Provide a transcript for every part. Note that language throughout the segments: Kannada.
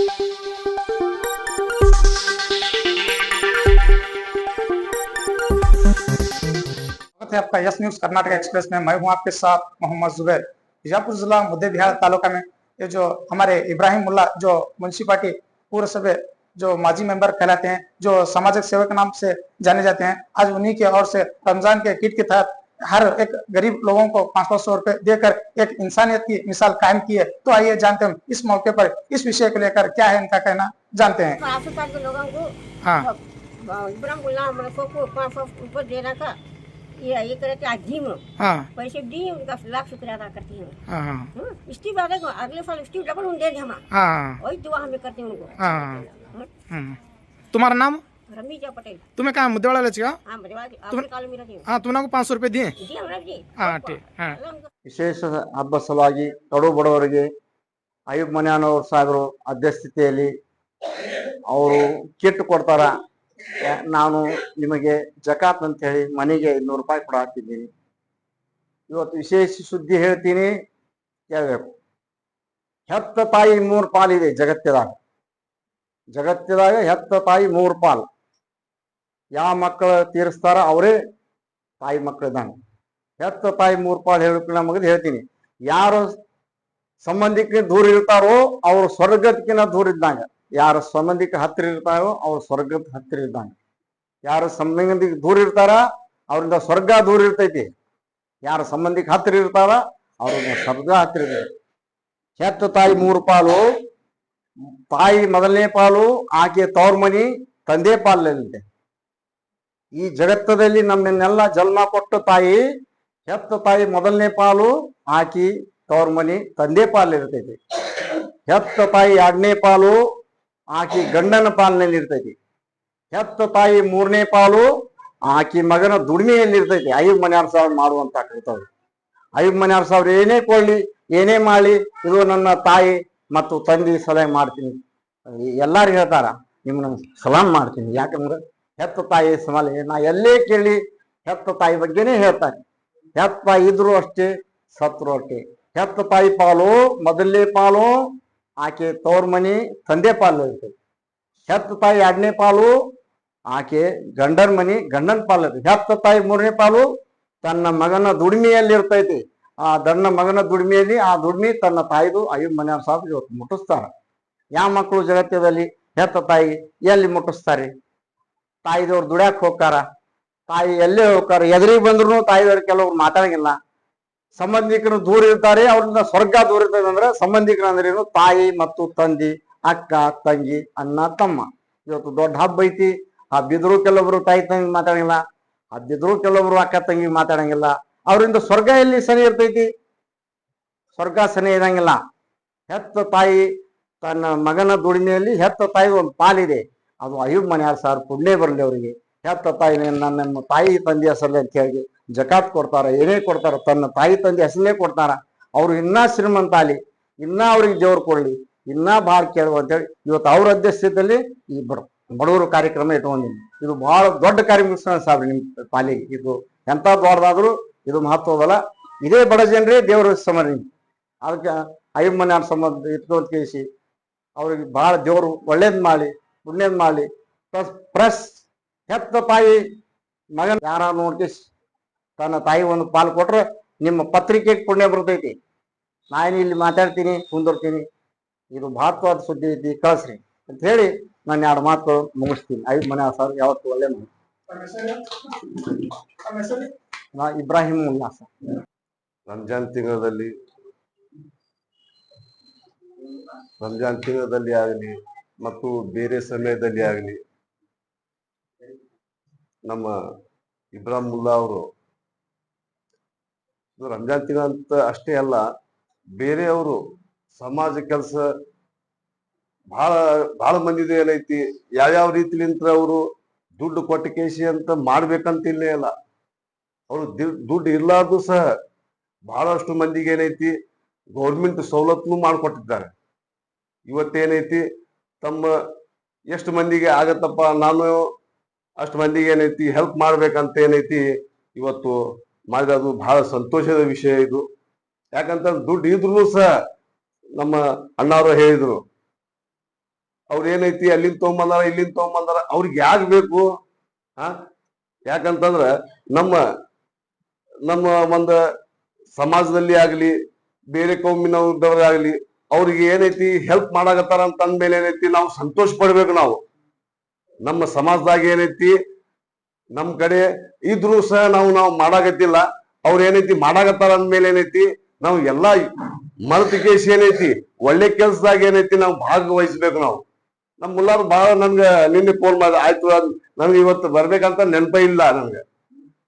है आपका यस न्यूज कर्नाटक एक्सप्रेस में। मैं हूं आपके साथ मोहम्मद जुबैर। बीजापुर जिला मुद्देबिहार तालुका में ये जो हमारे इब्राहिम मुल्ला जो म्युनिसिपालिटी पूर्व सभ्य जो माजी मेंबर कहलाते हैं, जो सामाजिक सेवक नाम से जाने जाते हैं, आज उन्हीं के ओर से रमजान के किट के तहत हर एक गरीब लोगों को 500 रुपए देकर एक इंसानियत की मिसाल कायम की है। तो आइए जानते हैं इस मौके पर इस विषय को लेकर क्या है इनका कहना, जानते हैं। लोगों को हाँ इब्राहिम मुल्ला को 500 रुपये देना का ये करते आजी में पैसे दी, उनका लाख शुक्रिया अदा करती हूँ। इसकी बात है अगले साल इसकी डबल उन दे हम वही दुआ हमें करते हैं उनको। तुम्हारा नाम? रमीजा पटेल। तुम्हें कहाँ मुद्देवाड़ा ले चुका? तुमने 500 रुपये दिए? ವಿಶೇಷ ಹಬ್ಬ ಸಲುವಾಗಿ ಕಡು ಬಡವರಿಗೆ ಅಯ್ಯೂಬ್ ಮನ್ಯಾನವ್ರ ಸಾಹೇಬರು ಅಧ್ಯಕ್ಷತೆಯಲ್ಲಿ ಅವರು ಕಿಟ್ ಕೊಡ್ತಾರ. ನಾನು ನಿಮಗೆ ಜಕಾತ್ ಅಂತ ಹೇಳಿ ಮನೆಗೆ 200 ರೂಪಾಯಿ ಕೂಡ ಹಾಕಿದ್ದೀನಿ. ಇವತ್ತು ವಿಶೇಷ ಸುದ್ದಿ ಹೇಳ್ತೀನಿ, ಕೇಳಬೇಕು. ಹೆತ್ತ ತಾಯಿ 3 ಪಾಲಿದೆ ಜಗತ್ತಿದಾಗ. ಹೆತ್ತ ತಾಯಿ 3 ಪಾಲ್. ಯಾವ ಮಕ್ಕಳು ತೀರಿಸ್ತಾರ ಅವರೇ ತಾಯಿ ಮಕ್ಕಳಿದ್ದಾನೆ. ಹೆತ್ತ ತಾಯಿ 3 ಪಾಲ್ ಹೇಳಕ್ಕೆ ಮಗದು ಹೇಳ್ತೀನಿ. ಯಾರು ಸಂಬಂಧಿಕ ದೂರ ಇರ್ತಾರೋ ಅವ್ರು ಸ್ವರ್ಗದಕ್ಕಿಂತ ದೂರ ಇದ್ದಂಗ. ಯಾರ ಸಂಬಂಧಿಕ ಹತ್ತಿರ ಇರ್ತಾರೋ ಅವ್ರು ಸ್ವರ್ಗದ ಹತ್ತಿರ ಇದ್ದಂಗ. ಯಾರು ಸಂಬಂಧಿಕ ದೂರ ಇರ್ತಾರ ಅವ್ರಿಂದ ಸ್ವರ್ಗ ದೂರ ಇರ್ತೈತಿ. ಯಾರ ಸಂಬಂಧಿಕ ಹತ್ತಿರ ಇರ್ತಾರ ಅವ್ರಿಂದ ಸ್ವರ್ಗ ಹತ್ತಿರ ಇರ್ತೈತಿ. ಹೆತ್ತ ತಾಯಿ 3 ಪಾಲು. ತಾಯಿ ಮೊದಲನೇ ಪಾಲು ಆಕೆ ತವ್ರ ಮನಿ, ತಂದೆ ಪಾಲಿನಂತೆ. ಈ ಜಗತ್ತದಲ್ಲಿ ನಮ್ಮನ್ನೆಲ್ಲ ಜನ್ಮ ಕೊಟ್ಟ ತಾಯಿ ಹೆತ್ತ ತಾಯಿ ಮೊದಲನೇ ಪಾಲು, ಆಕಿ ತವ್ರ ಮನಿ ತಂದೆ ಪಾಲು ಇರ್ತೈತಿ. ಹೆತ್ತ ತಾಯಿ 2ನೇ ಪಾಲು, ಆಕಿ ಗಂಡನ ಪಾಲಿನಲ್ಲಿ ಇರ್ತೈತಿ. ಹೆತ್ತ ತಾಯಿ 3ನೇ ಪಾಲು, ಆಕಿ ಮಗನ ದುಡಿಮೆಯಲ್ಲಿ ಇರ್ತೈತಿ. ಅಯ್ಯೂಬ್ ಮನ್ಯಾರ್ ಸಾವ್ರು ಮಾಡುವಂತ ಕರ್ತವ್ಯ. ಅಯ್ಯೂಬ್ ಮನ್ಯಾರ್ ಸಾವ್ರು ಏನೇ ಕೊಡ್ಲಿ ಏನೇ ಮಾಡಲಿ, ಇದು ನನ್ನ ತಾಯಿ ಮತ್ತು ತಂದೆ ಸಲಹೆ ಮಾಡ್ತೀನಿ. ಎಲ್ಲಾರು ಹೇಳ್ತಾರ ನಿಮ್ಮನ್ನ ಸಲಾಮ್ ಮಾಡ್ತೀನಿ. ಯಾಕಂದ್ರೆ ಹೆತ್ತ ತಾಯಿ ಸಮಾಲೆ ನಾ ಎಲ್ಲೇ ಕೇಳಿ ಹೆತ್ತ ತಾಯಿ ಬಗ್ಗೆನೇ ಹೇಳ್ತಾರೆ. ಹೆತ್ತ ತಾಯಿ ಇದ್ರು ಅಷ್ಟೇ, ಸತ್ರು ಅಷ್ಟೇ. ಹೆತ್ತ ತಾಯಿ ಪಾಲು ಮೊದಲನೇ ಪಾಲು, ಆಕೆ ತವ್ರ ಮನಿ ತಂದೆ ಪಾಲು ಇರ್ತೈತಿ. ಹೆತ್ತ ತಾಯಿ 2ನೇ ಪಾಲು, ಆಕೆ ಗಂಡನ ಮನಿ ಗಂಡನ ಪಾಲು ಇರ್ತೈತಿ. ಹೆತ್ತ ತಾಯಿ 3ನೇ ಪಾಲು ತನ್ನ ಮಗನ ದುಡಿಮೆಯಲ್ಲಿ ಇರ್ತೈತಿ. ಆ ಮಗನ ದುಡಿಮೆಯಲ್ಲಿ ಆ ದುಡಿಮೆ ತನ್ನ ತಾಯಿದು ಅಯ್ಯೂಬ್ ಮನ್ಯಾರ್ ಸಾಹೇಬ್ ಇವತ್ತು ಮುಟ್ಟಿಸ್ತಾರ. ಯಾವ ಮಕ್ಕಳು ಜಗತ್ತದಲ್ಲಿ ಹೆತ್ತ ತಾಯಿ ಎಲ್ಲಿ ಮುಟ್ಟಿಸ್ತಾರೆ? ತಾಯಿದವ್ರು ದುಡ್ಯಾಕ್ ಹೋಗ್ತಾರ, ತಾಯಿ ಎಲ್ಲೇ ಹೋಗ್ತಾರ. ಎದುರಿಗೆ ಬಂದ್ರು ತಾಯಿದವ್ರು ಕೆಲವ್ರು ಮಾತಾಡಂಗಿಲ್ಲ. ಸಂಬಂಧಿಕರು ದೂರ ಇರ್ತಾರೆ, ಅವ್ರಿಂದ ಸ್ವರ್ಗ ದೂರ ಇರ್ತದೆ. ಅಂದ್ರೆ ಸಂಬಂಧಿಕರು ಅಂದ್ರೆ ಏನು? ತಾಯಿ ಮತ್ತು ತಂದಿ, ಅಕ್ಕ ತಂಗಿ, ಅಣ್ಣ ತಮ್ಮ. ಇವತ್ತು ದೊಡ್ಡ ಹಬ್ಬ ಐತಿ. ಹಬ್ಬಿದ್ರು ಕೆಲವೊಬ್ರು ತಾಯಿ ತಂಗಿ ಮಾತಾಡಂಗಿಲ್ಲ, ಹಬ್ಬಿದ್ರು ಕೆಲವೊಬ್ರು ಅಕ್ಕ ತಂಗಿ ಮಾತಾಡಂಗಿಲ್ಲ. ಅವರಿಂದ ಸ್ವರ್ಗ ಎಲ್ಲಿ ಸನಿ ಇರ್ತೈತಿ? ಸ್ವರ್ಗ ಸನಿ ಇರಂಗಿಲ್ಲ. ಹೆತ್ತ ತಾಯಿ ತನ್ನ ಮಗನ ದುಡಿಮೆಯಲ್ಲಿ ಹೆತ್ತ ತಾಯಿ ಒಂದು ಪಾಲಿದೆ. ಅದು ಅಯ್ಯೂಬ್ ಮನ್ಯಾರ್ ಸಾರ್ ಪುಣ್ಯ ಬರಲಿ ಅವರಿಗೆ. ಹೆತ್ತ ತಾಯಿ ನನ್ನ ತಾಯಿ ತಂದೆ ಹೆಸರಲ್ಲೇ ಅಂತ ಹೇಳಿ ಜಕಾತ್ ಕೊಡ್ತಾರ, ಏನೇ ಕೊಡ್ತಾರ ತನ್ನ ತಾಯಿ ತಂದೆ ಹೆಸರಲ್ಲೇ ಕೊಡ್ತಾರ. ಅವ್ರು ಇನ್ನೂ ಶ್ರೀಮಂತ ಆಲಿ, ಇನ್ನೂ ಅವ್ರಿಗೆ ದೇವ್ರು ಕೊಡ್ಲಿ, ಇನ್ನೂ ಭಾಳ ಕೇಳುವ ಅಂತೇಳಿ ಇವತ್ತು ಅವ್ರ ಅಧ್ಯಕ್ಷತೆಯಲ್ಲಿ ಈ ಬಡವರು ಕಾರ್ಯಕ್ರಮ ಇಟ್ಕೊಂಡಿನಿ. ಇದು ಬಹಳ ದೊಡ್ಡ ಕಾರ್ಯಕ್ರಮ ಸಾಬ್ರಿ ನಿಮ್ಮ ಪಾಲಿಗೆ. ಇದು ಎಂತ ದೊಡ್ಡದಾದ್ರು ಇದು ಮಹತ್ವದಲ್ಲ. ಇದೇ ಬಡ ಜನರೇ ದೇವ್ರ ಸಮರಿ. ಅದಕ್ಕೆ ಅಯ್ಯೂಬ್ ಮನ್ಯಾರ್ ಸಂಬಂಧ ಇಟ್ಕೊಂಡ್ ಕೇಸಿ ಅವ್ರಿಗೆ ಬಹಳ ದೇವ್ರು ಒಳ್ಳೇದ್ ಮಾಡಿ ಪುಣ್ಯದ್ ಮಾಡಿ. ಪ್ಲಸ್ ಹೆತ್ತ ತಾಯಿ ಮಗನ ಯಾರ ನೋಡ್ಕೇಸಿ ತನ್ನ ತಾಯಿ ಒಂದು ಪಾಲು ಕೊಟ್ರೆ ನಿಮ್ಮ ಪತ್ರಿಕೆಗೆ ಪುಣ್ಯ ಬರ್ತೈತಿ. ನಾನು ಇಲ್ಲಿ ಮಾತಾಡ್ತೀನಿ, ಕುಂದಿರ್ತೀನಿ. ಇದು ಮಹತ್ವದ ಸುದ್ದಿ ಐತಿ, ಕಳಿಸ್ರಿ ಅಂತ ಹೇಳಿ ನಾನು 2 ಮಾತು ಮುಗಿಸ್ತೀನಿ. ಅಯ್ಯೂಬ್ ಮನ್ಯಾರ್ ಸರ್ ಯಾವತ್ತು ಒಳ್ಳೆ ನಾ ಇಬ್ರಾಹಿಂ ಮುಲ್ಲಾ ಸರ್. ರಂಜಾನ್ ತಿಂಗಳಲ್ಲಿ ಆಗಲಿ ಮತ್ತು ಬೇರೆ ಸಮಯದಲ್ಲಿ ಆಗಲಿ ನಮ್ಮ ಇಬ್ರಾಹಿಂ ಮುಲ್ಲಾ ಅವರು ರಂಜಾನ್ ತಿಂಗಳ ಅಂತ ಅಷ್ಟೇ ಅಲ್ಲ, ಬೇರೆಯವರು ಸಮಾಜ ಕೆಲಸ ಬಹಳ ಮಂದಿದು ಏನೈತಿ, ಯಾವ್ಯಾವ ರೀತಿಲಿಂತ ಅವರು ದುಡ್ಡು ಕೊಟ್ಟ ಕೇಸಿ ಅಂತ ಮಾಡ್ಬೇಕಂತ ಇಲ್ಲೇ ಅಲ್ಲ. ಅವರು ದುಡ್ಡು ಇರ್ಲಾರ್ದು ಸಹ ಬಹಳಷ್ಟು ಮಂದಿಗೆ ಏನೈತಿ ಗೌರ್ಮೆಂಟ್ ಸವಲತ್ತನ್ನು ಮಾಡಿಕೊಟ್ಟಿದ್ದಾರೆ. ಇವತ್ತೇನೈತಿ ತಮ್ಮ ಎಷ್ಟು ಮಂದಿಗೆ ಆಗತ್ತಪ್ಪ ನಾನು ಅಷ್ಟು ಮಂದಿಗೆ ಏನೈತಿ ಹೆಲ್ಪ್ ಮಾಡ್ಬೇಕಂತ ಏನೈತಿ ಇವತ್ತು ಮಾಡಿರೋದು ಬಹಳ ಸಂತೋಷದ ವಿಷಯ ಇದು. ಯಾಕಂತ ದುಡ್ಡು ಇದ್ರು ಸಹ ನಮ್ಮ ಅಣ್ಣವರು ಹೇಳಿದ್ರು ಅವ್ರ ಏನೈತಿ ಅಲ್ಲಿಂದ ತಗೊಂಬಂದಾರ ಇಲ್ಲಿಂದ ತಗೊಂಬಂದಾರ ಅವ್ರಿಗೆ ಯಾಕೆ ಬೇಕು? ಯಾಕಂತಂದ್ರ ನಮ್ಮ ನಮ್ಮ ಒಂದು ಸಮಾಜದಲ್ಲಿ ಆಗ್ಲಿ ಬೇರೆ ಕೌಮಿನವ್ರದವ್ರಾಗ್ಲಿ ಅವ್ರಿಗೆ ಏನೈತಿ ಹೆಲ್ಪ್ ಮಾಡಾಕತ್ತಾರ ಅಂತ ಅಂದ್ಮೇಲೆ ಏನೈತಿ ನಾವು ಸಂತೋಷ ಪಡ್ಬೇಕು. ನಾವು ನಮ್ಮ ಸಮಾಜದಾಗ ಏನೈತಿ ನಮ್ ಕಡೆ ಇದ್ರು ಸಹ ನಾವು ಮಾಡಾಕತ್ತಿಲ್ಲ, ಅವ್ರ ಏನೈತಿ ಮಾಡಾಕತ್ತಾರ ಅಂದ್ಮೇಲೆ ಏನೈತಿ ನಾವು ಎಲ್ಲಾ ಮರತಿಕೇಶ್ ಏನೈತಿ ಒಳ್ಳೆ ಕೆಲ್ಸದಾಗ ಏನೈತಿ ನಾವು ಭಾಗವಹಿಸ್ಬೇಕು. ನಾವು ನಮ್ ಮುಲ್ಲಾರು ಬಹಳ ನನ್ಗ ನಿನ್ನೆ ಫೋನ್ ಮಾಡಿ ಆಯ್ತು ನನ್ಗೆ ಇವತ್ತು ಬರ್ಬೇಕಂತ ನೆನಪ ಇಲ್ಲ. ನನ್ಗೆ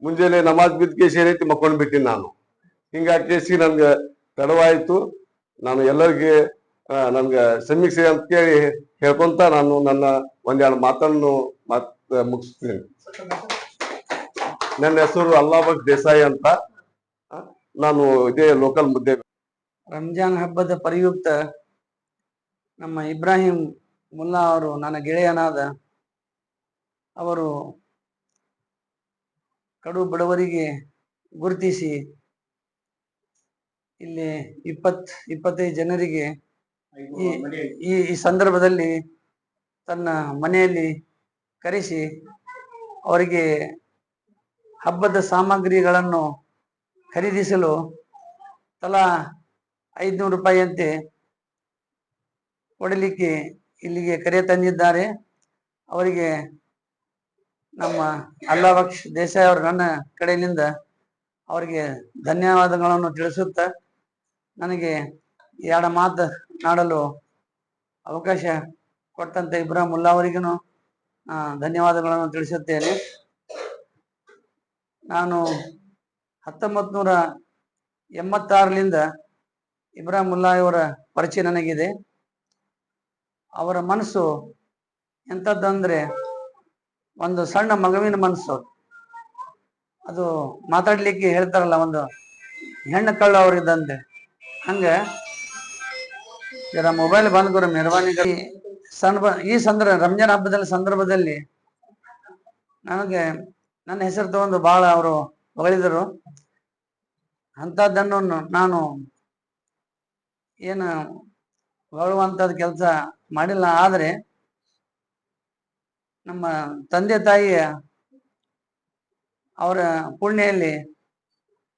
ಮುಂಜಾನೆ ನಮಾಜ್ ಬಿದ್ದ ಕೇಸಿ ಏನೈತಿ ಮಕ್ಕೊಂಡ್ ಬಿಟ್ಟಿನಿ ನಾನು. ಹಿಂಗಾಗಿ ಕೇಸಿ ನನ್ಗೆ ತಡವಾಯ್ತು. ನಾನು ಎಲ್ಲರಿಗೆ ನನ್ಗೆ ಕ್ಷಮಿಸಿ ಅಂತ ಕೇಳಿ ಹೇಳ್ಕೊಂತ ನಾನು ನನ್ನ ಒಂದೆರಡು ಮಾತನ್ನು ಮುಗಿಸ್ತೀನಿ. ನನ್ನ ಹೆಸರು ಅಲ್ಲಾಬಕ್ ದೇಸಾಯಿ ಅಂತ. ನಾನು ಇದೇ ಲೋಕಲ್ ಮುದ್ದೆ. ರಂಜಾನ್ ಹಬ್ಬದ ಪ್ರಯುಕ್ತ ನಮ್ಮ ಇಬ್ರಾಹಿಂ ಮುಲ್ಲಾ ಅವರು ನನ್ನ ಗೆಳೆಯನಾದ ಅವರು ಕಡು ಬಡವರಿಗೆ ಗುರುತಿಸಿ ಇಲ್ಲಿ 25 ಜನರಿಗೆ ಈ ಸಂದರ್ಭದಲ್ಲಿ ತನ್ನ ಮನೆಯಲ್ಲಿ ಕರೆಸಿ ಅವರಿಗೆ ಹಬ್ಬದ ಸಾಮಗ್ರಿಗಳನ್ನು ಖರೀದಿಸಲು ತಲಾ 500 ರೂಪಾಯಿಯಂತೆ ಕೊಡಲಿಕ್ಕೆ ಇಲ್ಲಿಗೆ ಕರೆ ತಂದಿದ್ದಾರೆ. ಅವರಿಗೆ ನಮ್ಮ ಅಲ್ಲಾಬಕ್ಷ್ ದೇಸಾಯಿ ಅವರು ನನ್ನ ಕಡೆಯಿಂದ ಅವರಿಗೆ ಧನ್ಯವಾದಗಳನ್ನು ತಿಳಿಸುತ್ತಾ ನನಗೆ 2 ಮಾತು ನಾಡಲು ಅವಕಾಶ ಕೊಟ್ಟಂತ ಇಬ್ರಾಹಿಂ ಮುಲ್ಲಾ ಅವರಿಗೂ ಧನ್ಯವಾದಗಳನ್ನು ತಿಳಿಸುತ್ತೇನೆ. ನಾನು 1986ರಿಂದ ಇಬ್ರಾಹಿಂ ಮುಲ್ಲಾ ಅವರ ಪರಿಚಯ ನನಗಿದೆ. ಅವರ ಮನಸ್ಸು ಎಂಥದ್ದಂದ್ರೆ ಒಂದು ಸಣ್ಣ ಮಗುವಿನ ಮನಸ್ಸು. ಅದು ಮಾತಾಡ್ಲಿಕ್ಕೆ ಹೇಳ್ತಾರಲ್ಲ, ಒಂದು ಹೆಣ್ಣು ಕಳ್ಳ ಅವರಿದ್ದಂತೆ. ಹಂಗ ಜರ ಮೊಬೈಲ್ ಬಂದ್ ಕೊರ ಮೆರವಾನಿ. ಈ ರಂಜಾನ್ ಹಬ್ಬದ ಸಂದರ್ಭದಲ್ಲಿ ನನಗೆ ನನ್ನ ಹೆಸರು ತಗೊಂಡು ಬಹಳ ಅವರು ಹೊಗಳಿದರು. ಅಂಥದ್ದನ್ನು ನಾನು ಏನು ಹೊಗಳುವಂಥದ್ದು ಕೆಲಸ ಮಾಡಿಲ್ಲ. ಆದರೆ ನಮ್ಮ ತಂದೆ ತಾಯಿಯ ಅವರ ಪುಣ್ಯಲ್ಲಿ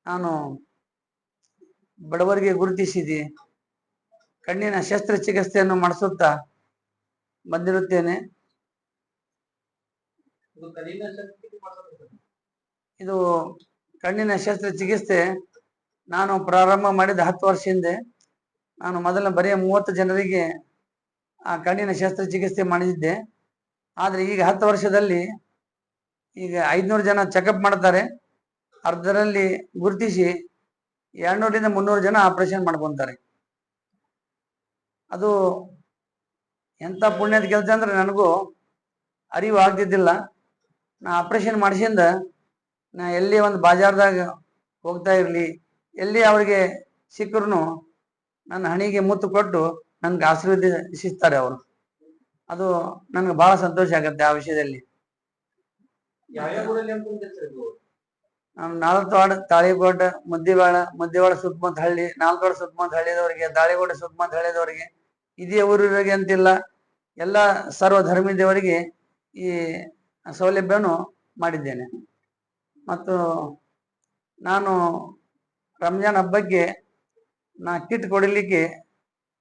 ನಾನು ಬಡವರಿಗೆ ಗುರುತಿಸಿದೆ ಕಣ್ಣಿನ ಶಸ್ತ್ರಚಿಕಿತ್ಸೆಯನ್ನು ಮಾಡಿಸುತ್ತಾ ಬಂದಿರುತ್ತೇನೆ. ಇದು ಕಣ್ಣಿನ ಶಸ್ತ್ರಚಿಕಿತ್ಸೆ ನಾನು ಪ್ರಾರಂಭ ಮಾಡಿದ 10 ವರ್ಷ ಹಿಂದೆ. ನಾನು ಮೊದಲ ಬರೀ 30 ಜನರಿಗೆ ಆ ಕಣ್ಣಿನ ಶಸ್ತ್ರಚಿಕಿತ್ಸೆ ಮಾಡಿದ್ದೆ. ಆದರೆ ಈಗ 10 ವರ್ಷದಲ್ಲಿ ಈಗ 500 ಜನ ಚೆಕಪ್ ಮಾಡ್ತಾರೆ. ಅರ್ಧರಲ್ಲಿ ಗುರುತಿಸಿ 200ರಿಂದ 300 ಜನ ಆಪರೇಷನ್ ಮಾಡ್ಕೊಂತಾರೆ. ಅದು ಎಂಥ ಪುಣ್ಯದ ಕೆಲಸ ಅಂದ್ರೆ ನನಗೂ ಅರಿವು ಆಗ್ತಿದ್ದಿಲ್ಲ. ನಾ ಆಪರೇಷನ್ ಮಾಡಿಸಿಂದ ನಾ ಎಲ್ಲಿ ಒಂದು ಬಾಜಾರ್ದಾಗ ಹೋಗ್ತಾ ಇರಲಿ, ಎಲ್ಲಿ ಅವ್ರಿಗೆ ಸಿಕ್ಕರು ನನ್ನ ಹಣಿಗೆ ಮುತ್ತು ಕೊಟ್ಟು ನನ್ಗೆ ಆಶೀರ್ವದಿಸ್ತಾರೆ ಅವರು. ಅದು ನನ್ಗೆ ಬಹಳ ಸಂತೋಷ ಆಗತ್ತೆ ಆ ವಿಷಯದಲ್ಲಿ. ನಾನು ನಾಲ್ಕವಾಡ, ತಾಳಿಕೋಟ, ಮುದ್ದೇವಾಡ ಸುತ್ತಮುತ್ತ ಹಳ್ಳಿ, ನಾಲ್ಕವಾಡ ಸುತ್ತಮುತ್ತ ಹಳ್ಳಿದವರಿಗೆ, ದಾಳಿಗೋಡ ಸುತ್ತಮುತ್ತ ಹಳ್ಳಿದವರಿಗೆ, ಇದೇ ಊರಿಗೆ ಅಂತಿಲ್ಲ, ಎಲ್ಲ ಸರ್ವ ಧರ್ಮೀಯದವರಿಗೆ ಈ ಸೌಲಭ್ಯವನ್ನು ಮಾಡಿದ್ದೇನೆ. ಮತ್ತು ನಾನು ರಂಜಾನ್ ಹಬ್ಬಕ್ಕೆ ನಾ ಕಿಟ್ ಕೊಡಲಿಕ್ಕೆ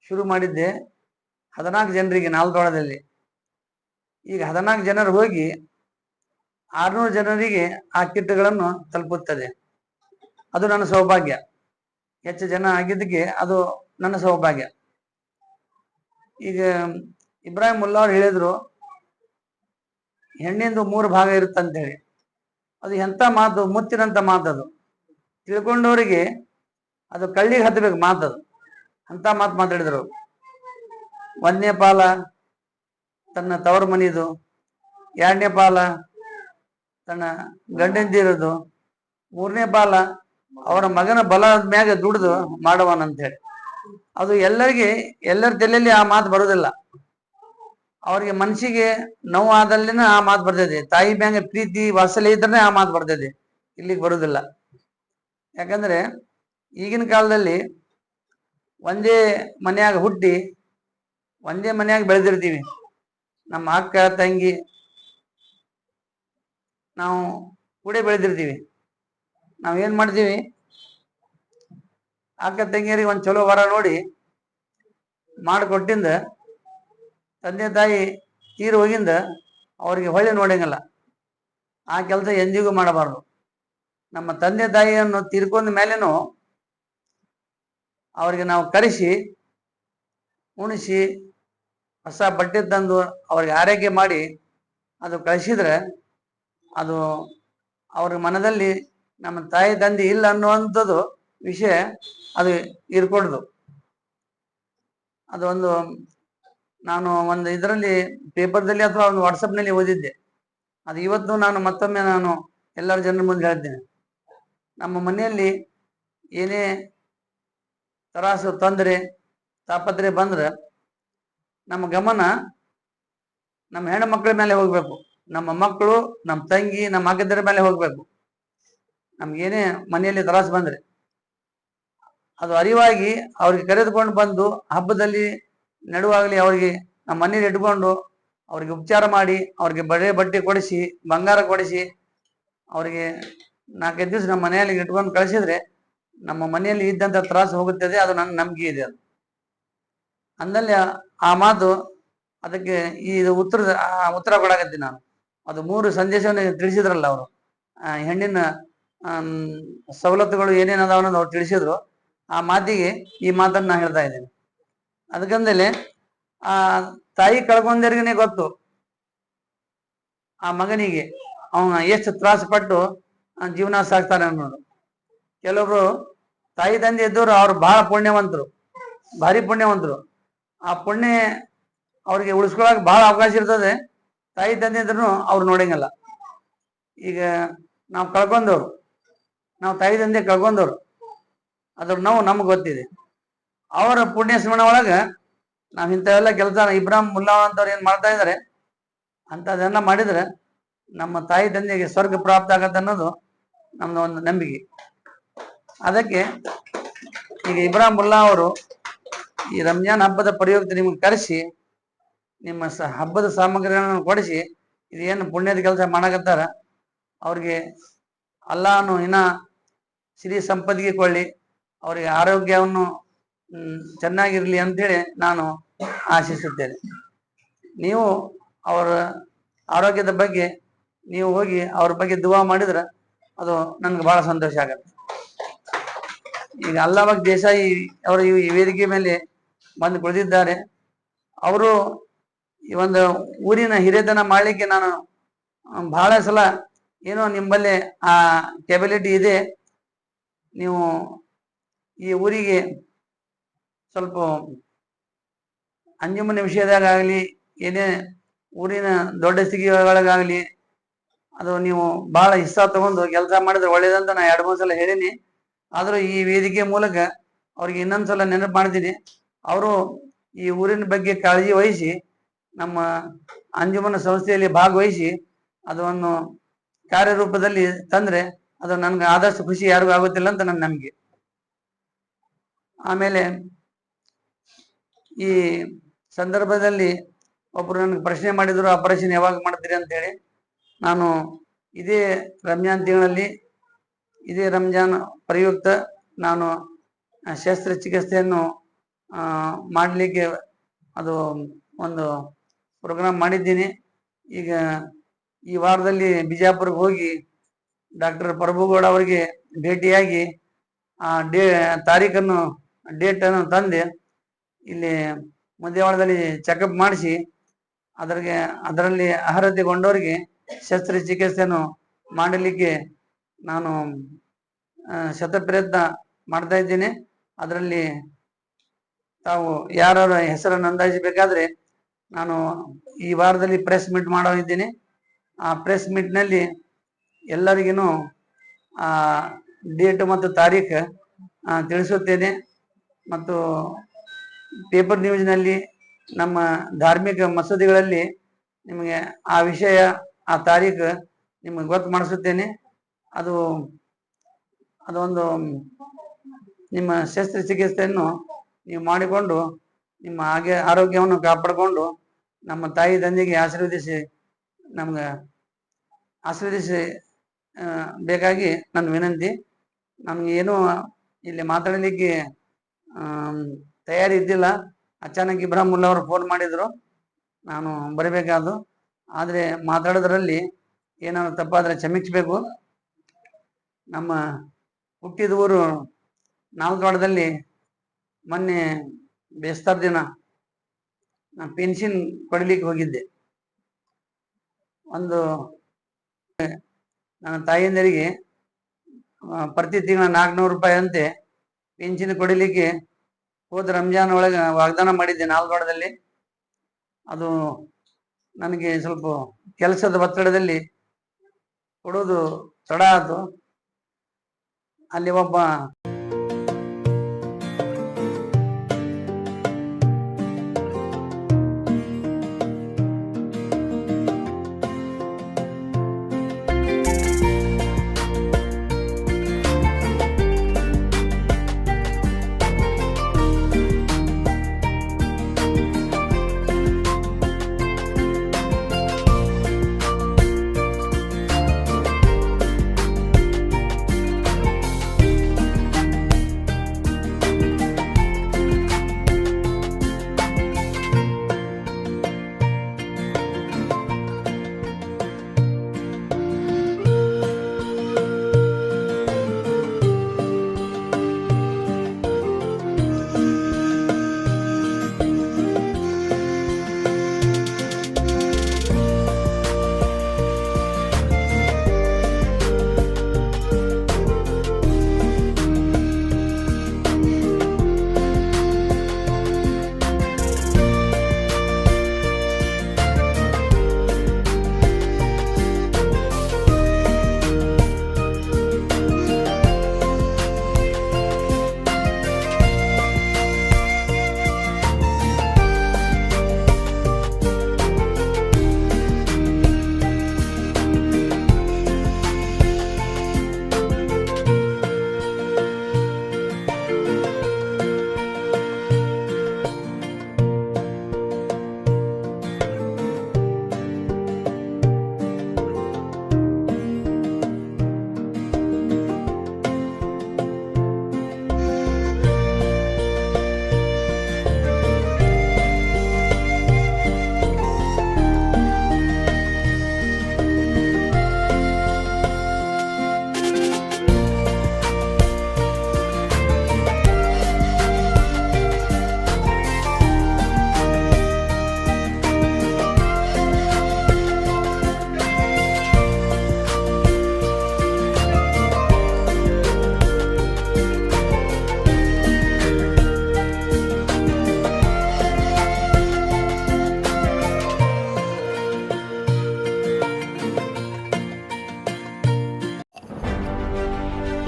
ಶುರು ಮಾಡಿದ್ದೆ 14 ಜನರಿಗೆ ನಾಲ್ಕವಾಡದಲ್ಲಿ. ಈಗ 14 ಜನರು ಹೋಗಿ 600 ಜನರಿಗೆ ಆ ಕಿಟ್ಗಳನ್ನು ತಲುಪುತ್ತದೆ. ಅದು ನನ್ನ ಸೌಭಾಗ್ಯ. ಹೆಚ್ಚು ಜನ ಆಗಿದ್ದಕ್ಕೆ ಅದು ನನ್ನ ಸೌಭಾಗ್ಯ. ಈಗ ಇಬ್ರಾಹಿಂ ಮುಲ್ಲಾ ಅವ್ರು ಹೇಳಿದ್ರು ಹೆಣ್ಣಿಂದು 3 ಭಾಗ ಇರುತ್ತಂತ ಹೇಳಿ. ಅದು ಎಂಥ ಮಾತು, ಮುತ್ತಿನಂತ ಮಾತದು. ತಿಳ್ಕೊಂಡವರಿಗೆ ಅದು ಕಳ್ಳಿಗೆ ಹತ್ತಬೇಕು ಮಾತದು. ಅಂತ ಮಾತು ಮಾತಾಡಿದ್ರು. 1ನೇ ಪಾಲ ತನ್ನ ತವರು ಮನಿದು, 2ನೇ ಪಾಲ ತನ್ನ ಗಂಡಂದಿರದು, 3ನೇ ಪಾಲ ಅವರ ಮಗನ ಬಲದ ಮ್ಯಾಗ ದುಡಿದು ಮಾಡುವನಂತೇಳಿ. ಅದು ಎಲ್ಲರ ತಲೆಯಲ್ಲಿ ಆ ಮಾತು ಬರೋದಿಲ್ಲ. ಅವ್ರಿಗೆ ಮನಸ್ಸಿಗೆ ನೋವು ಆದಲ್ಲಿನ ಆ ಮಾತು ಬರ್ತದೆ. ತಾಯಿ ಮ್ಯಾಗ ಪ್ರೀತಿ ವಾತ್ಸಲ್ಯ ಇದ್ರೆ ಆ ಮಾತು ಬರ್ತದೆ, ಇಲ್ಲಿಗೆ ಬರುದಿಲ್ಲ. ಯಾಕಂದ್ರೆ ಈಗಿನ ಕಾಲದಲ್ಲಿ ಒಂದೇ ಮನ್ಯಾಗ ಹುಟ್ಟಿ ಒಂದೇ ಮನ್ಯಾಗ ಬೆಳೆದಿರ್ತೀವಿ. ನಮ್ಮ ಅಕ್ಕ ತಂಗಿ ನಾವು ಕೂಡೆ ಬೆಳೆದಿರ್ತೀವಿ. ನಾವೇನ್ ಮಾಡ್ತೀವಿ, ಅಕ್ಕ ತಂಗಿಯರಿಗೆ ಒಂದ್ ಚಲೋ ವರ ನೋಡಿ ಮಾಡಿಕೊಟ್ಟಿಂದ ತಂದೆ ತಾಯಿ ತೀರು ಹೋಗಿಂದ ಅವ್ರಿಗೆ ಹೊಳ್ಳಿ ನೋಡಂಗಿಲ್ಲ. ಆ ಕೆಲಸ ಎಂದಿಗೂ ಮಾಡಬಾರ್ದು. ನಮ್ಮ ತಂದೆ ತಾಯಿಯನ್ನು ತೀರ್ಕೊಂಡ ಮೇಲೇನು ಅವ್ರಿಗೆ ನಾವು ಕರೆಸಿ ಉಣಿಸಿ ಹೊಸ ಬಟ್ಟೆ ತಂದು ಅವ್ರಿಗೆ ಆರೈಕೆ ಮಾಡಿ ಅದು ಕಳಿಸಿದ್ರೆ ಅದು ಅವ್ರ ಮನದಲ್ಲಿ ನಮ್ಮ ತಾಯಿ ತಂದೆ ಇಲ್ಲ ಅನ್ನುವಂಥದ್ದು ವಿಷಯ ಅದು ಇರ್ಕೊಡ್ದು. ಅದು ಒಂದು ನಾನು ಒಂದು ಇದರಲ್ಲಿ ಪೇಪರ್ದಲ್ಲಿ ಅಥವಾ ಒಂದು ವಾಟ್ಸಪ್ನಲ್ಲಿ ಓದಿದ್ದೆ. ಅದು ಇವತ್ತು ನಾನು ಮತ್ತೊಮ್ಮೆ ನಾನು ಎಲ್ಲರ ಜನರ ಮುಂದೆ ಹೇಳ್ತೇನೆ. ನಮ್ಮ ಮನೆಯಲ್ಲಿ ಏನೇ ತ್ರಾಸು ತೊಂದರೆ ತಾಪತ್ರೆ ಬಂದ್ರೆ ನಮ್ಮ ಗಮನ ನಮ್ಮ ಹೆಣ್ಣು ಮಕ್ಕಳ ಮೇಲೆ ಹೋಗ್ಬೇಕು. ನಮ್ಮ ಮಕ್ಕಳು, ನಮ್ಮ ತಂಗಿ, ನಮ್ಮ ಅಕ್ಕದರ ಮೇಲೆ ಹೋಗ್ಬೇಕು. ನಮ್ಗೇನೇ ಮನೆಯಲ್ಲಿ ತ್ರಾಸು ಬಂದ್ರೆ ಅದು ಅರಿವಾಗಿ ಅವ್ರಿಗೆ ಕರೆದುಕೊಂಡು ಬಂದು ಹಬ್ಬದಲ್ಲಿ ನಡುವಾಗಲಿ ಅವ್ರಿಗೆ ನಮ್ಮ ಮನೇಲಿ ಇಟ್ಕೊಂಡು ಅವ್ರಿಗೆ ಉಪಚಾರ ಮಾಡಿ ಅವ್ರಿಗೆ ಬಟ್ಟೆ ಕೊಡಿಸಿ ಬಂಗಾರ ಕೊಡಿಸಿ ಅವ್ರಿಗೆ 4-5 ದಿವಸ ನಮ್ಮ ಮನೆಯಲ್ಲಿ ಇಟ್ಕೊಂಡು ಕಳಿಸಿದ್ರೆ ನಮ್ಮ ಮನೆಯಲ್ಲಿ ಇದ್ದಂಥ ತ್ರಾಸು ಹೋಗುತ್ತದೆ. ಅದು ನನ್ನ ನಂಬಿಕೆ ಇದೆ. ಅದು ಅಂದಲ್ಲಿ ಆ ಮಾತು ಅದಕ್ಕೆ ಈ ಉತ್ತರ ಕೊಡಾಕತ್ತೀನಿ ನಾನು. ಅದು 3 ಸಂದೇಶವನ್ನು ತಿಳಿಸಿದ್ರಲ್ಲ ಅವರು, ಹೆಣ್ಣಿನ ಸವಲತ್ತುಗಳು ಏನೇನದಾವ ಅನ್ನೋದು ಅವ್ರು ತಿಳಿಸಿದ್ರು. ಆ ಮಾತಿಗೆ ಈ ಮಾತನ್ನ ನಾ ಹೇಳ್ತಾ ಇದ್ದೇನೆ. ಅದಕ್ಕಂದೇಲೆ ಆ ತಾಯಿ ಕಳ್ಕೊಂಡವ್ರಿಗೇ ಗೊತ್ತು ಆ ಮಗನಿಗೆ ಅವನ ಎಷ್ಟು ತ್ರಾಸ ಪಟ್ಟು ಜೀವನ ಸಾಕ್ತಾನೆ ಅನ್ನೋದು. ಕೆಲವೊಬ್ರು ತಾಯಿ ತಂದೆ ಇದ್ದವರು ಅವ್ರು ಬಹಳ ಪುಣ್ಯವಂತರು, ಭಾರಿ ಪುಣ್ಯವಂತರು. ಆ ಪುಣ್ಯ ಅವ್ರಿಗೆ ಉಳಿಸ್ಕೊಳಕ್ ಬಹಳ ಅವಕಾಶ ಇರ್ತದೆ. ತಾಯಿ ತಂದೆ ಇದ್ರು ಅವ್ರು ನೋಡಂಗಿಲ್ಲ. ಈಗ ನಾವು ಕಳ್ಕೊಂಡವ್ರು, ನಾವು ತಾಯಿ ತಂದೆ ಕಳ್ಕೊಂಡವ್ರು, ಅದ್ರ ನೋವು ನಮ್ಗೆ ಗೊತ್ತಿದೆ. ಅವರ ಪುಣ್ಯ ಸ್ಮರಣ ಒಳಗ ನಾವ್ ಇಂಥವೆಲ್ಲ ಕೆಲಸ ಇಬ್ರಾಹಿಂ ಮುಲ್ಲಾ ಅಂತವ್ರು ಏನ್ ಮಾಡ್ತಾ ಇದಾರೆ ಅಂತದೆಲ್ಲ ಮಾಡಿದ್ರೆ ನಮ್ಮ ತಾಯಿ ತಂದೆಗೆ ಸ್ವರ್ಗ ಪ್ರಾಪ್ತ ಆಗತ್ತೆ ಅನ್ನೋದು ನಮ್ದು ಒಂದು ನಂಬಿಕೆ. ಅದಕ್ಕೆ ಈಗ ಇಬ್ರಾಹಿಂ ಮುಲ್ಲಾ ಅವರು ಈ ರಂಜಾನ್ ಹಬ್ಬದ ಪ್ರಯುಕ್ತ ನಿಮ್ಗೆ ಕರೆಸಿ ನಿಮ್ಮ ಹಬ್ಬದ ಸಾಮಗ್ರಿಗಳನ್ನು ಕೊಡಿಸಿ ಇದೇನು ಪುಣ್ಯದ ಕೆಲಸ ಮಾಡಕತ್ತಾರ ಅವ್ರಿಗೆ ಅಲ್ಲಾನು ಇನ್ನ ಸಿರಿ ಸಂಪತ್ತಿಗೆ ಕೊಳ್ಳಿ, ಅವರಿಗೆ ಆರೋಗ್ಯವನ್ನು ಚೆನ್ನಾಗಿರ್ಲಿ ಅಂತೇಳಿ ನಾನು ಆಶಿಸುತ್ತೇನೆ. ನೀವು ಅವರ ಆರೋಗ್ಯದ ಬಗ್ಗೆ ನೀವು ಹೋಗಿ ಅವ್ರ ಬಗ್ಗೆ ದುವಾ ಮಾಡಿದ್ರೆ ಅದು ನನ್ಗೆ ಬಹಳ ಸಂತೋಷ ಆಗತ್ತೆ. ಈಗ ಅಲ್ಲಾಹ್ ದೇಸಾಯಿ ಅವರು ಈ ವೇದಿಕೆ ಮೇಲೆ ಬಂದು ಕುಳಿತಿದ್ದಾರೆ. ಅವರು ಈ ಒಂದು ಊರಿನ ಹಿರಿಯತನ ಮಾಡಲಿಕ್ಕೆ ನಾನು ಬಹಳ ಸಲ ಏನೋ ನಿಮ್ಮಲ್ಲಿ ಆ ಕೆಬಿಲಿಟಿ ಇದೆ, ನೀವು ಈ ಊರಿಗೆ ಸ್ವಲ್ಪ ಅಂಜುಮನ ವಿಷಯದಾಗಲಿ ಏನೇ ಊರಿನ ದೊಡ್ಡ ಸ್ಥಿತಿಗಳಿಗಾಗಲಿ ಅದು ನೀವು ಬಹಳ ಹಿಸ್ಸಾ ತಗೊಂಡು ಕೆಲಸ ಮಾಡಿದ್ರೆ ಒಳ್ಳೇದಂತ ನಾ 2-3 ಸಲ ಹೇಳಿನಿ. ಆದರೂ ಈ ವೇದಿಕೆ ಮೂಲಕ ಅವ್ರಿಗೆ ಇನ್ನೊಂದ್ಸಲ ನೆನಪು ಮಾಡ್ತೀನಿ. ಅವರು ಈ ಊರಿನ ಬಗ್ಗೆ ಕಾಳಜಿ ವಹಿಸಿ ನಮ್ಮ ಅಂಜುಮನ ಸಂಸ್ಥೆಯಲ್ಲಿ ಭಾಗವಹಿಸಿ ಅದನ್ನು ಕಾರ್ಯರೂಪದಲ್ಲಿ ತಂದ್ರೆ ಅದು ನನ್ಗೆ ಆದಷ್ಟು ಖುಷಿ ಯಾರಿಗೂ ಆಗುತ್ತಿಲ್ಲ ಅಂತ ನನ್ನ ನಂಬಿಕೆ. ಆಮೇಲೆ ಈ ಸಂದರ್ಭದಲ್ಲಿ ಒಬ್ರು ನನಗೆ ಪ್ರಶ್ನೆ ಮಾಡಿದ್ರು, ಆ ಪ್ರಶ್ನೆ ಯಾವಾಗ ಮಾಡ್ತೀರಿ ಅಂತ ಹೇಳಿ. ನಾನು ಇದೇ ರಂಜಾನ್ ತಿಂಗಳಲ್ಲಿ ಇದೇ ರಂಜಾನ್ ಪ್ರಯುಕ್ತ ನಾನು ಶಸ್ತ್ರಚಿಕಿತ್ಸೆಯನ್ನು ಮಾಡಲಿಕ್ಕೆ ಅದು ಒಂದು ಪ್ರೋಗ್ರಾಮ್ ಮಾಡಿದ್ದೀನಿ. ಈಗ ಈ ವಾರದಲ್ಲಿ ಬಿಜಾಪುರಕ್ಕೆ ಹೋಗಿ ಡಾಕ್ಟರ್ ಪ್ರಭುಗೌಡ ಅವರಿಗೆ ಭೇಟಿಯಾಗಿ ಆ ತಾರೀಖನ್ನು ಡೇಟನ್ನು ತಂದೆ ಇಲ್ಲಿ ಮುದ್ದೇವಾಳದಲ್ಲಿ ಚೆಕಪ್ ಮಾಡಿಸಿ ಅದರಲ್ಲಿ ಅರ್ಹತೆಗೊಂಡವರಿಗೆ ಶಸ್ತ್ರಚಿಕಿತ್ಸೆಯನ್ನು ಮಾಡಲಿಕ್ಕೆ ನಾನು ಶತಪ್ರಯತ್ನ ಮಾಡ್ತಾ ಇದ್ದೀನಿ. ಅದರಲ್ಲಿ ತಾವು ಯಾರ ಹೆಸರನ್ನು ನೋಂದಾಯಿಸಬೇಕಾದ್ರೆ ನಾನು ಈ ವಾರದಲ್ಲಿ ಪ್ರೆಸ್ ಮೀಟ್ ಮಾಡೋ ಇದ್ದೀನಿ. ಆ ಪ್ರೆಸ್ ಮೀಟ್ನಲ್ಲಿ ಎಲ್ಲರಿಗೂ ಆ ಡೇಟ್ ಮತ್ತು ತಾರೀಖು ತಿಳಿಸುತ್ತೇನೆ. ಮತ್ತು ಪೇಪರ್ ನ್ಯೂಸ್ನಲ್ಲಿ ನಮ್ಮ ಧಾರ್ಮಿಕ ಮಸೂದಿಗಳಲ್ಲಿ ನಿಮಗೆ ಆ ವಿಷಯ ಆ ತಾರೀಖು ನಿಮಗೆ ಗೊತ್ತು ಮಾಡಿಸುತ್ತೇನೆ. ಅದೊಂದು ನಿಮ್ಮ ಶಸ್ತ್ರಚಿಕಿತ್ಸೆಯನ್ನು ನೀವು ಮಾಡಿಕೊಂಡು ನಿಮ್ಮ ಆರೋಗ್ಯವನ್ನು ಕಾಪಾಡಿಕೊಂಡು ನಮ್ಮ ತಾಯಿ ತಂದೆಗೆ ಆಶೀರ್ವದಿಸಿ ನಮ್ಗೆ ಆಶೀರ್ವದಿಸಿ ಬೇಕಾಗಿ ನನ್ನ ವಿನಂತಿ. ನಮ್ಗೆ ಏನೂ ಇಲ್ಲಿ ಮಾತಾಡಲಿಕ್ಕೆ ತಯಾರಿ ಇದ್ದಿಲ್ಲ. ಅಚಾನಕ್ ಇಬ್ರಾಹಿಂ ಮುಲ್ಲಾ ಅವರು ಫೋನ್ ಮಾಡಿದ್ರು, ನಾನು ಬರಬೇಕಾದ್ರು. ಆದರೆ ಮಾತಾಡೋದ್ರಲ್ಲಿ ಏನಾದ್ರು ತಪ್ಪಾದರೆ ಕ್ಷಮಿಸಬೇಕು. ನಮ್ಮ ಹುಟ್ಟಿದ ಊರು ನಾಲ್ಕವಾಡದಲ್ಲಿ. ಮೊನ್ನೆ ಬೇಸ್ತಾರ ದಿನ ನಾನು ಪೆನ್ಷನ್ ಕೊಡಲಿಕ್ಕೆ ಹೋಗಿದ್ದೆ. ನನ್ನ ತಾಯಿಯಂದರಿಗೆ ಪ್ರತಿ ತಿಂಗಳ 400 ರೂಪಾಯಿ ಅಂತೆ ಪೆನ್ಷನ್ ಕೊಡಲಿಕ್ಕೆ ಹೋದ ರಂಜಾನ್ ಒಳಗೆ ವಾಗ್ದಾನ ಮಾಡಿದ್ದೆ ನಾಲ್ಕವಾಡದಲ್ಲಿ. ಅದು ನನಗೆ ಸ್ವಲ್ಪ ಕೆಲಸದ ಒತ್ತಡದಲ್ಲಿ ಕೊಡೋದು ತಡ ಆಯ್ತು. ಅಲ್ಲಿ ಒಬ್ಬ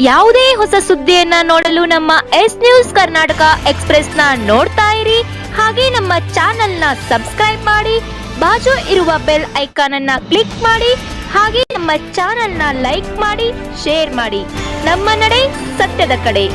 ಯಾವುದೇ ಹೊಸ ಸುದ್ದಿಯನ್ನ ನೋಡಲು ನಮ್ಮ ಎಸ್ ನ್ಯೂಸ್ ಕರ್ನಾಟಕ ಎಕ್ಸ್‌ಪ್ರೆಸ್ ನ ನೋಡ್ತಾ ಇರಿ. ಹಾಗೆ ನಮ್ಮ ಚಾನೆಲ್ ನ ಸಬ್ಸ್ಕ್ರೈಬ್ ಮಾಡಿ, ಬಾಜು ಇರುವ ಬೆಲ್ ಐಕಾನ್ ಅನ್ನ ಕ್ಲಿಕ್ ಮಾಡಿ. ಹಾಗೆ ನಮ್ಮ ಚಾನೆಲ್ ನ ಲೈಕ್ ಮಾಡಿ, ಶೇರ್ ಮಾಡಿ. ನಮ್ಮ ನಡೆ ಸತ್ಯದ ಕಡೆ.